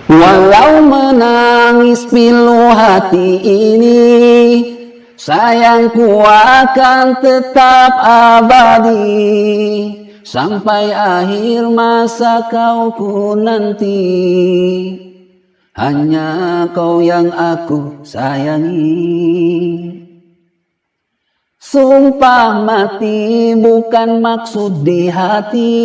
Walau menangis pilu hati ini, sayangku akan tetap abadi. Sampai akhir masa kau ku nanti, hanya kau yang aku sayangi. Sumpah mati bukan maksud di hati,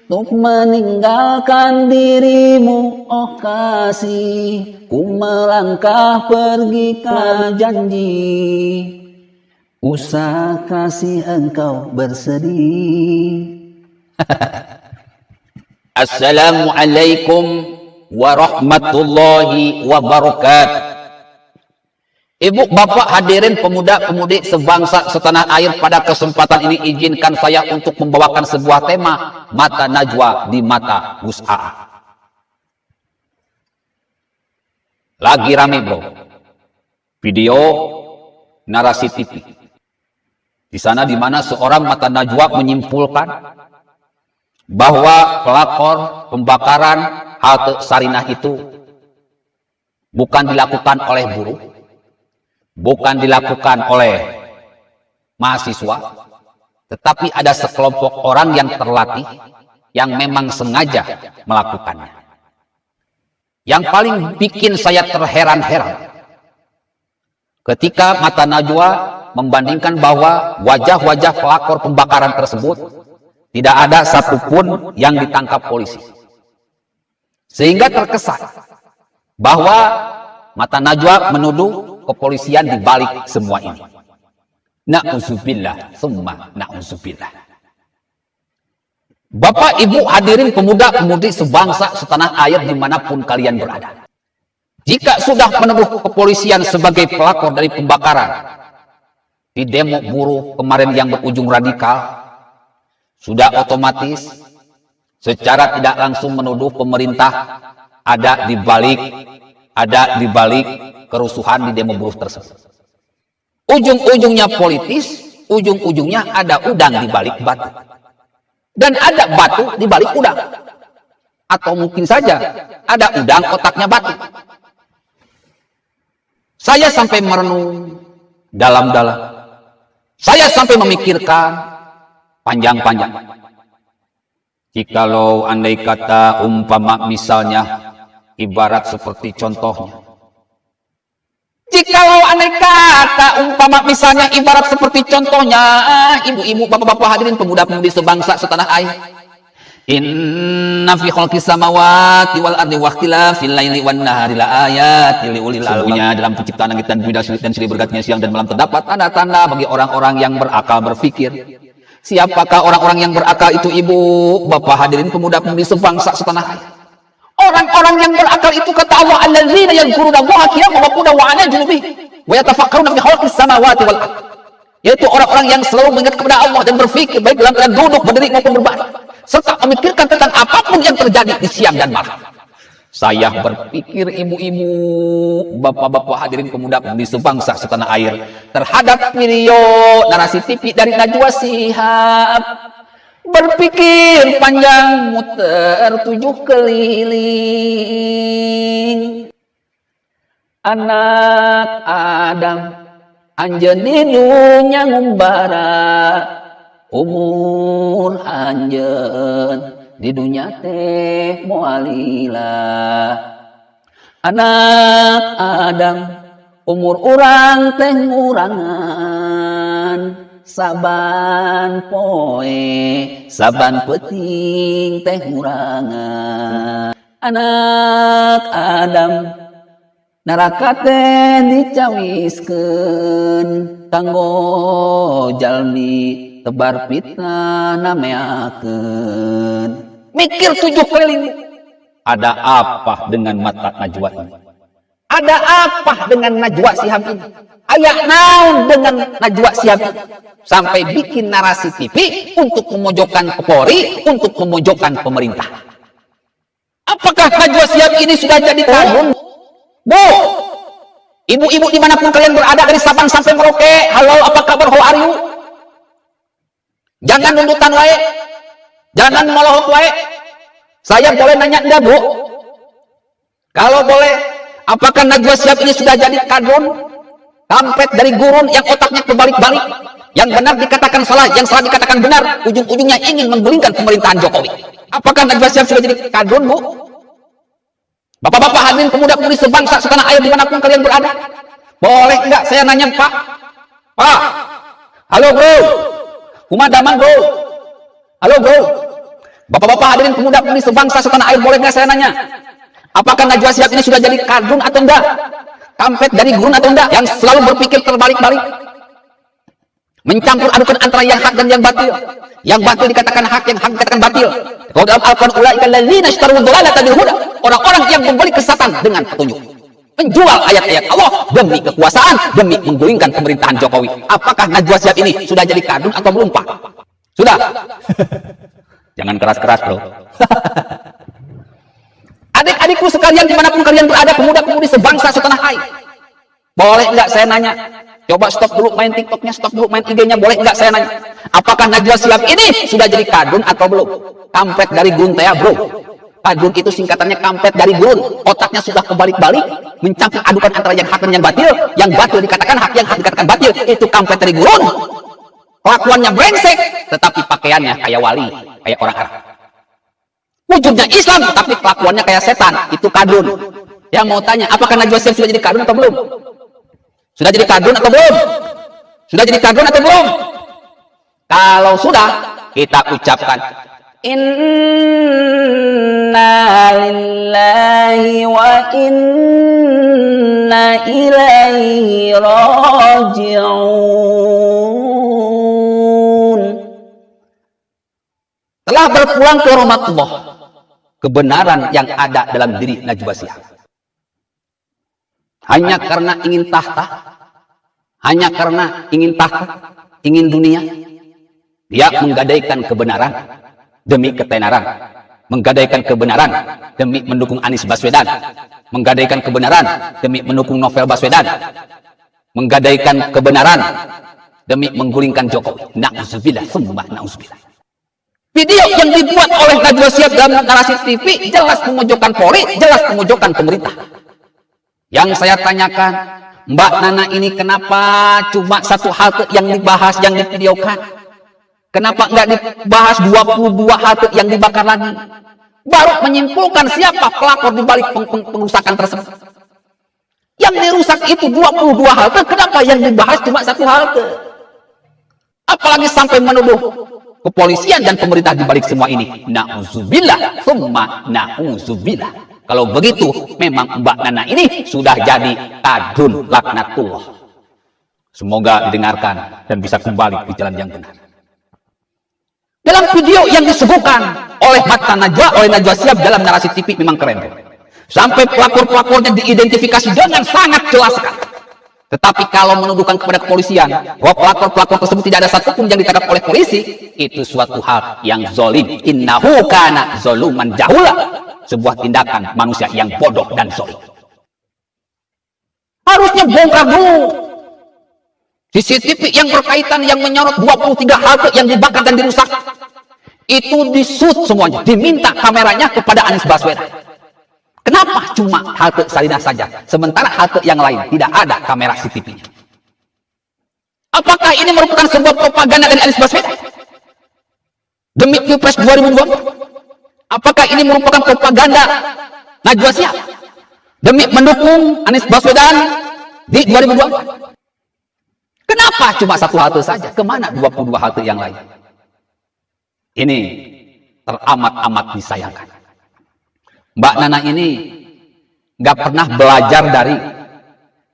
untuk meninggalkan dirimu, oh kasih. Ku melangkah pergi ke janji, usah kasih engkau bersedih. Assalamualaikum warahmatullahi wabarakatuh. Ibu, bapak, hadirin pemuda-pemudi sebangsa setanah air, pada kesempatan ini izinkan saya untuk membawakan sebuah tema Mata Najwa di Mata Gus Aa. Lagi rame bro, video narasi TV. Di sana dimana seorang Mata Najwa menyimpulkan bahwa pelakor pembakaran halte Sarinah itu bukan dilakukan oleh buruh, bukan dilakukan oleh mahasiswa, tetapi ada sekelompok orang yang terlatih, yang memang sengaja melakukannya. Yang paling bikin saya terheran-heran, ketika Mata Najwa membandingkan bahwa wajah-wajah pelakor pembakaran tersebut tidak ada satupun yang ditangkap polisi. Sehingga terkesan bahwa Mata Najwa menuduh kepolisian di balik semua ini. Na'udzubillah, summa na'udzubillah. Bapak, ibu, hadirin pemuda-pemudi sebangsa setanah air dimanapun kalian berada. Jika sudah menuduh kepolisian sebagai pelakor dari pembakaran di demo buruh kemarin yang berujung radikal, sudah otomatis secara tidak langsung menuduh pemerintah ada di balik kerusuhan di demo buruh tersebut. Ujung-ujungnya politis, ujung-ujungnya ada udang di balik batu. Dan ada batu di balik udang. Atau mungkin saja ada udang otaknya batu. Saya sampai merenung dalam-dalam. Saya sampai memikirkan panjang-panjang. Jikalau andai kata umpama misalnya ibarat seperti contohnya. Jikalau andai kata umpama misalnya ibarat seperti contohnya, ibu-ibu, bapak-bapak, hadirin pemuda-pemudi sebangsa setanah air. Inna fi khalqis samawati wal ardi wa ikhtilafil laili wan nahari la ayatin liulil albab. Dalam penciptaan langit dan bumi dan silih bergantinya siang dan malam terdapat tanda-tanda bagi orang-orang yang berakal berpikir. Siapakah orang-orang yang berakal itu, ibu, bapak, hadirin pemuda-pemudi sebangsa setanah air? Orang-orang yang berakal itu kata Allah, alladzina yadhkuruna Allaha qiyaman wa qu'udan wa 'ala junubihim wa yatafakkaruna fi khalqis samawati wal ardh. Yaitu orang-orang yang selalu mengingat kepada Allah dan berpikir baik dalam keadaan duduk, berdiri maupun berbaring, serta memikirkan tentang apapun yang terjadi di siang dan malam. Saya berpikir, ibu-ibu, bapak-bapak, hadirin pemuda-pemudi sebangsa setanah air, terhadap video narasi TV dari Najwa Shihab. Berpikir panjang, muter 7 keliling. Anak Adam anjeun di dunya ngumbara, umur anjeun di dunya teh moalila. Anak Adam umur urang teh ngurangan, saban poe saban peuting teh ngurangan. Anak Adam neraka teh dicawiskeun kanggo jalmi tebar fitnah nameakeun. Mikir 7 keliling. Ada apa dengan Mata Najwa ini? Ada apa dengan Najwa Shihab ini? Aya naon dengan Najwa Shihab ini? Sampai bikin narasi TV untuk memojokkan Polri, untuk memojokkan pemerintah. Apakah Najwa Shihab ini sudah jadi tahun? Bu, ibu-ibu dimanapun kalian berada, dari Sabang sampai Merauke, halo, apa kabar, how are you? Jangan nundutan wae, jangan molohok wae. Saya boleh nanya enggak, Bu? Kalau boleh, apakah Najwa Shihab ini sudah jadi kadrun? Kampret dari gurun yang otaknya terbalik-balik. Yang benar dikatakan salah, yang salah dikatakan benar. Ujung-ujungnya ingin menggulingkan pemerintahan Jokowi. Apakah Najwa Shihab sudah jadi kadrun, Bu? Bapak-bapak hadirin pemuda-pemudi sebangsa setanah air dimanapun kalian berada. Boleh nggak saya nanya, Pak? Pak, halo bro, Kumadamang bro, halo bro. Bapak-bapak hadirin pemuda-pemudi sebangsa setanah air, boleh nggak saya nanya? Apakah Najwa Shihab ini sudah jadi kadrun atau enggak? Kampret dari gurun atau enggak? Yang selalu berpikir terbalik-balik. Mencampur adukan antara yang hak dan yang batil. Yang batil dikatakan hak, yang hak dikatakan batil. Kalau dalam Al-Quran, ulaika alladzina ishtaru dhalaalata bil huda. Orang-orang yang membeli kesesatan dengan petunjuk. Menjual ayat-ayat Allah demi kekuasaan, demi menggulingkan pemerintahan Jokowi. Apakah Najwa Shihab ini sudah jadi kadrun atau belum, Pak? Sudah? Jangan keras-keras, bro. Adik-adikku sekalian dimanapun kalian berada, pemuda-pemudi sebangsa setanah air, boleh nggak saya nanya? Coba stop dulu main TikToknya, stop dulu main IG-nya, boleh nggak saya nanya? Apakah Najwa Shihab ini sudah jadi kadrun atau belum? Kampret dari gurun ya, bro. Kadrun itu singkatannya kampret dari gurun. Otaknya sudah kebalik-balik, mencampur adukan antara yang hak dan yang batil. Yang batil dikatakan hak, yang hak dikatakan batil. Itu kampret dari gurun. Kelakuannya brengsek, tetapi pakaiannya kayak wali, kayak orang Arab. Wujudnya Islam, tapi kelakuannya kayak setan. Itu kadrun. Yang mau tanya, apakah Najwa Shihab sudah jadi kadrun atau belum? Sudah jadi kadrun atau belum? Sudah jadi kadrun atau belum? Kalau sudah, kita ucapkan inna lillahi wa inna ilaihi raji'un. Telah berpulang ke rahmatullah kebenaran yang ada dalam diri Najwa Shihab. Hanya karena ingin tahta, hanya karena ingin tahta, ingin dunia, dia menggadaikan kebenaran demi ketenaran, menggadaikan kebenaran demi mendukung Anies Baswedan, menggadaikan kebenaran demi mendukung Novel Baswedan, menggadaikan kebenaran demi menggulingkan Jokowi. Na'udzubillah, summa na'udzubillah. Video yang dibuat oleh Najwa Shihab dalam narasi TV jelas memojokkan Polri, jelas memojokkan pemerintah. Yang saya tanyakan, Mbak Nana ini kenapa cuma satu halte yang dibahas, yang divideokan? Kenapa nggak dibahas 22 halte yang dibakar lagi? Baru menyimpulkan siapa pelakor di balik pengerusakan tersebut. Yang dirusak itu 22 halte, kenapa yang dibahas cuma satu halte? Apalagi sampai menuduh kepolisian dan pemerintah di balik semua ini. Na'udzubillah, summa na'udzubillah. Kalau begitu, memang Mbak Nana ini sudah jadi kadrun laknatullah. Semoga didengarkan dan bisa kembali di jalan yang benar. Dalam video yang disuguhkan oleh mata Najwa, oleh Najwa Shihab dalam narasi TV memang keren. Sampai pelakor-pelakornya diidentifikasi dengan sangat jelas sekali. Tetapi kalau menuduhkan kepada kepolisian bahwa pelakor-pelakor tersebut tidak ada satupun yang ditangkap oleh polisi, itu suatu hal yang zolim. Innahu kana zoluman jahula. Sebuah tindakan manusia yang bodoh dan zolim. Harusnya bongkar dulu CCTV yang berkaitan, yang menyorot 23 halte yang dibakar dan dirusak. Itu disut semuanya, diminta kameranya kepada Anies Baswedan. Kenapa cuma halte Sarinah saja, sementara halte yang lain tidak ada kamera CCTV-nya? Apakah ini merupakan sebuah propaganda dari Anies Baswedan demi Pilpres 2024? Apakah ini merupakan propaganda Najwa Shihab demi mendukung Anies Baswedan di 2024? Kenapa cuma satu halte saja? Kemana 22 halte yang lain? Ini teramat-amat disayangkan. Mbak Nana ini nggak pernah belajar dari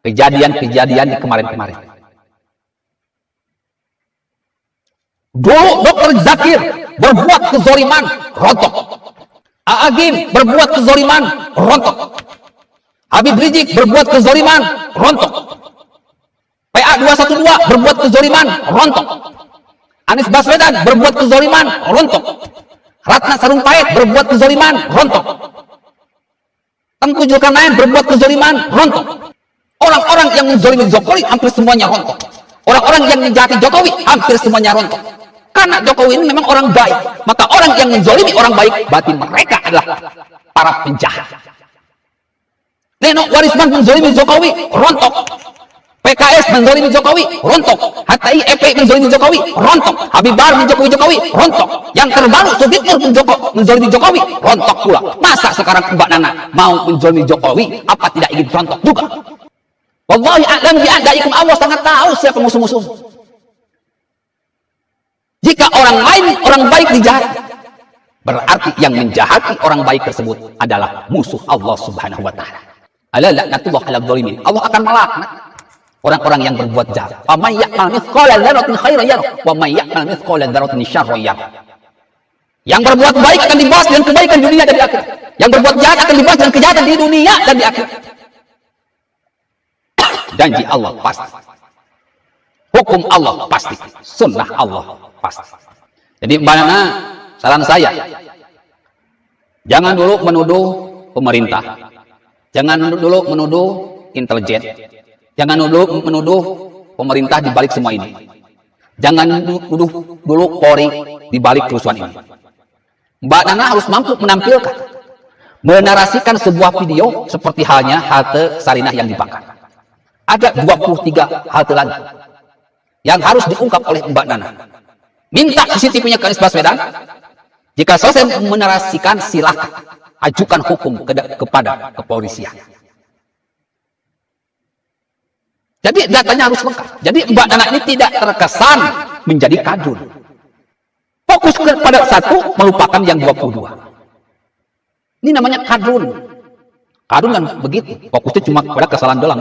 kejadian-kejadian di kemarin-kemarin. Dulu Dr. Zakir berbuat kezoliman, rontok. A'agim berbuat kezoliman, rontok. Habib Rizik berbuat kezoliman, rontok. PA 212 berbuat kezoliman, rontok. Anies Baswedan berbuat kezoliman, rontok. Ratna Sarumpait berbuat kezoliman, rontok. Tengku Zulkarnain berbuat kezoliman, rontok. Orang-orang yang menzolimi Jokowi hampir semuanya rontok. Orang-orang yang menjahati Jokowi hampir semuanya rontok. Karena Jokowi ini memang orang baik, maka orang yang menzolimi orang baik, berarti mereka adalah para penjahat. Neno Warisman menzolimi Jokowi, rontok. PKS menzolimi Jokowi, rontok. HTI menzolimi Jokowi, rontok. Habib Bahar Jokowi, rontok. Yang terbaru Sugitur menzolimi Jokowi, rontok pula. Masa sekarang Mbak Nana mau menzolimi Jokowi, apa tidak ingin rontok juga? Wallahi a'lam bi'adaikum, Allah sangat tahu siapa musuh-musuh. Jika orang lain, orang baik dijahati, berarti yang menjahati orang baik tersebut adalah musuh Allah Subhanahu wa taala. Ala la'natullah 'alal zalimin. Allah akan melaknat orang-orang yang berbuat jahat. Wa may ya'mal mithqala dzarratin khairan yarah wa may ya'mal mithqala dzarratin syarran yarah. Yang berbuat baik akan dibalas dengan kebaikan di dunia dan di akhirat. Yang berbuat jahat akan dibalas dengan kejahatan di dunia dan di akhirat. Janji Allah pasti. Hukum Allah pasti. Sunnah Allah pasti. Jadi Mbak Nana, saran saya, jangan dulu menuduh pemerintah. Jangan dulu menuduh intelijen. Jangan dulu menuduh pemerintah di balik semua ini. Jangan menuduh dulu Polri di balik kerusuhan ini. Mbak Nana harus mampu menampilkan, menarasikan sebuah video seperti halnya halte Sarinah yang dibakar. Ada 23 halte lagi yang harus diungkap oleh Mbak Nana. Minta CCTV-nya ke Anies Baswedan. Jika selesai menarasikan, silakan ajukan hukum kepada kepolisian. Jadi datanya harus lengkap. Jadi Mbak Nana ini tidak terkesan menjadi kadrun. Fokus pada satu, melupakan yang 22. Ini namanya kadrun. Kadrun kan begitu. Fokusnya cuma pada kesalahan doang,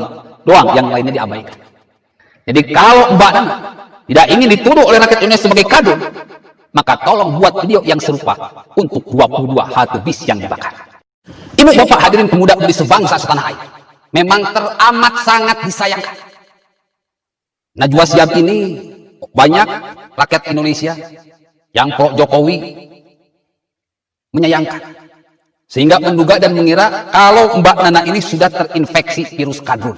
yang lainnya diabaikan. Jadi kalau Mbak Nana tidak ingin dituduh oleh rakyat Indonesia sebagai kadrun, maka tolong buat video yang serupa untuk 22 halte bis yang dibakar. Ibu bapak hadirin pemuda-pemudi sebangsa setanah air, memang teramat sangat disayangkan. Najwa Shihab ini banyak rakyat Indonesia yang pro Jokowi menyayangkan, sehingga menduga dan mengira kalau Mbak Nana ini sudah terinfeksi virus kadrun.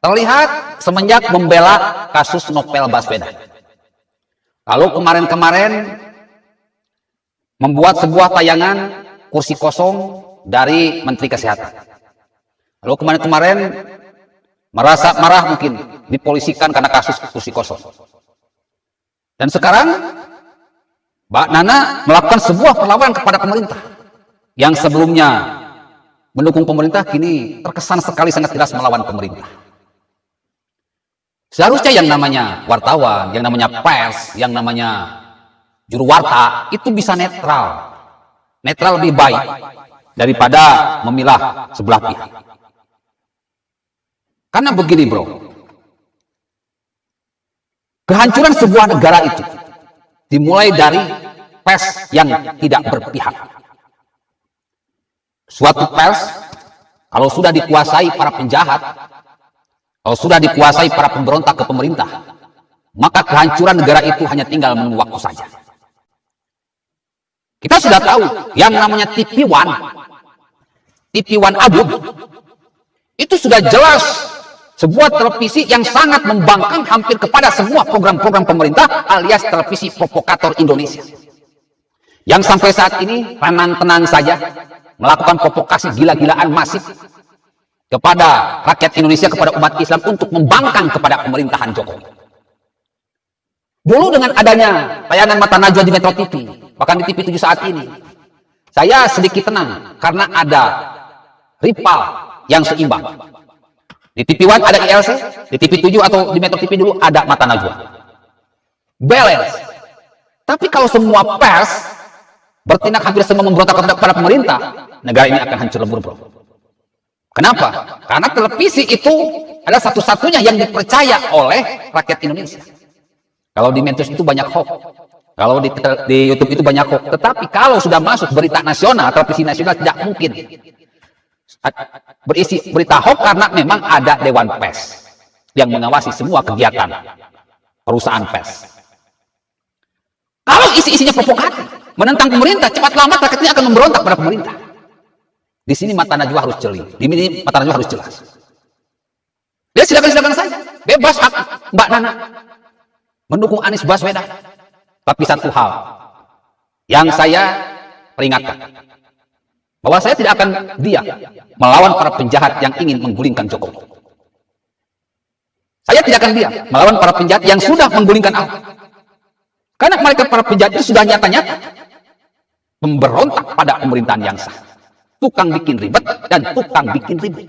Terlihat semenjak membela kasus Novel Baswedan. Lalu kemarin-kemarin membuat sebuah tayangan kursi kosong dari Menteri Kesehatan. Lalu kemarin-kemarin merasa marah mungkin dipolisikan karena kasus kursi kosong. Dan sekarang Mbak Nana melakukan sebuah perlawanan kepada pemerintah. Yang sebelumnya mendukung pemerintah, kini terkesan sekali sangat keras melawan pemerintah. Seharusnya yang namanya wartawan, yang namanya pers, yang namanya juru warta itu bisa netral. Netral lebih baik daripada memilah sebelah pihak. Karena begini bro, kehancuran sebuah negara itu dimulai dari pers yang tidak berpihak. Suatu pers kalau sudah dikuasai para penjahat, kalau sudah dikuasai para pemberontak ke pemerintah, maka kehancuran negara itu hanya tinggal menunggu waktu saja. Kita sudah tahu yang namanya TV One Abud, itu sudah jelas sebuah televisi yang sangat membangkang hampir kepada semua program-program pemerintah alias televisi provokator Indonesia. Yang sampai saat ini tenang-tenang saja melakukan provokasi gila-gilaan masif kepada rakyat Indonesia, kepada umat Islam untuk membangkang kepada pemerintahan Jokowi. Dulu dengan adanya tayangan Mata Najwa di Metro TV, bahkan di TV 7 saat ini, saya sedikit tenang karena ada rival yang seimbang. Di TV One ada ILC, di TV 7 atau di Metro TV dulu ada Mata Najwa. Balance. Tapi kalau semua pers bertindak hampir semua memberontak kepada pemerintah, negara ini akan hancur lebur, bro. Kenapa? Karena televisi itu adalah satu-satunya yang dipercaya oleh rakyat Indonesia. Kalau di medsos itu banyak hoax, kalau di YouTube itu banyak hoax. Tetapi kalau sudah masuk berita nasional, televisi nasional tidak mungkin berisi berita hoax karena memang ada Dewan Pers yang mengawasi semua kegiatan perusahaan pers. Kalau isi-isinya provokatif, menentang pemerintah, cepat lambat rakyatnya akan memberontak pada pemerintah. Di sini Mata Najwa harus jeli, di sini Mata Najwa harus jelas. Dia silakan saja, bebas hak Mbak Nana mendukung Anies Baswedan. Tapi satu hal yang saya peringatkan, bahwa saya tidak akan diam melawan para penjahat yang ingin menggulingkan Jokowi. Saya tidak akan diam melawan para penjahat yang sudah menggulingkan Ahok. Karena mereka para penjahat itu sudah nyata-nyata memberontak pada pemerintahan yang sah. Tukang bikin ribet dan tukang bikin ribet.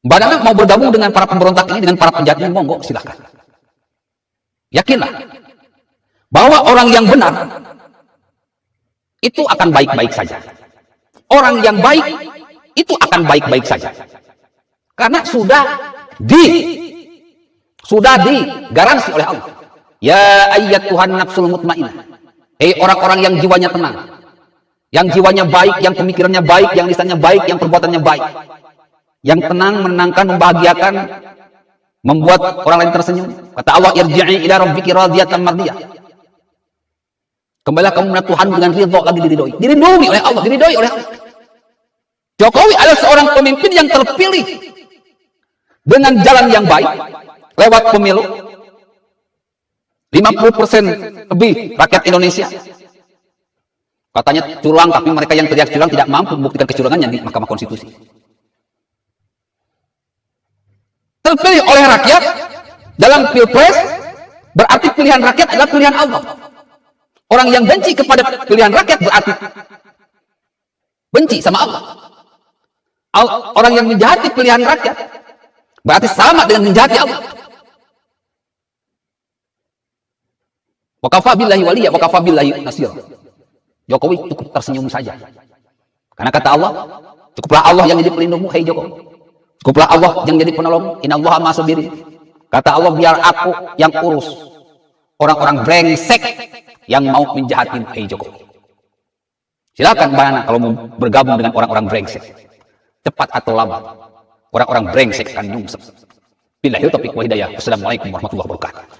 Mbak Nana mau bergabung dengan para pemberontak ini, dengan para penjahat ini, monggo silakan. Yakinlah bahwa orang yang benar itu akan baik-baik saja. Orang yang baik itu akan baik-baik saja. Karena sudah digaransi oleh Allah. Ya ayyatuhan nafsul mutmainnah. Orang-orang yang jiwanya tenang, yang jiwanya baik, yang pemikirannya baik, yang lisannya baik, yang perbuatannya baik, yang tenang, menenangkan, membahagiakan, membuat orang lain tersenyum. Kata Allah, irji'i ila rabbiki radiyatan mardiyah. Kembalilah kamu kepada Tuhan dengan ridho lagi diridhoi. Diridhoi oleh Allah, diridhoi oleh Allah. Jokowi adalah seorang pemimpin yang terpilih dengan jalan yang baik lewat pemilu. 50% lebih rakyat Indonesia katanya curang, tapi mereka yang teriak curang tidak mampu membuktikan kecurangannya di Mahkamah Konstitusi. Terpilih oleh rakyat dalam pilpres, berarti pilihan rakyat adalah pilihan Allah. Orang yang benci kepada pilihan rakyat berarti benci sama Allah. Orang yang menjahati pilihan rakyat berarti sama dengan menjahati Allah. Wa kafa billahi waliya wa kafa billahi nasira. Jokowi cukup tersenyum saja. Karena kata Allah, cukuplah Allah yang jadi pelindungmu, hai Jokowi. Cukuplah Allah yang jadi penolong. Innallaha ma'as sabirin. Kata Allah, biar aku yang urus orang-orang brengsek yang mau menjahatin hai Jokowi. Silakan Mbak Nana kalau mau bergabung dengan orang-orang brengsek. Cepat atau lambat, orang-orang brengsek akan nyungsep. Billahi taufiq wa hidayah. Wassalamualaikum warahmatullahi wabarakatuh.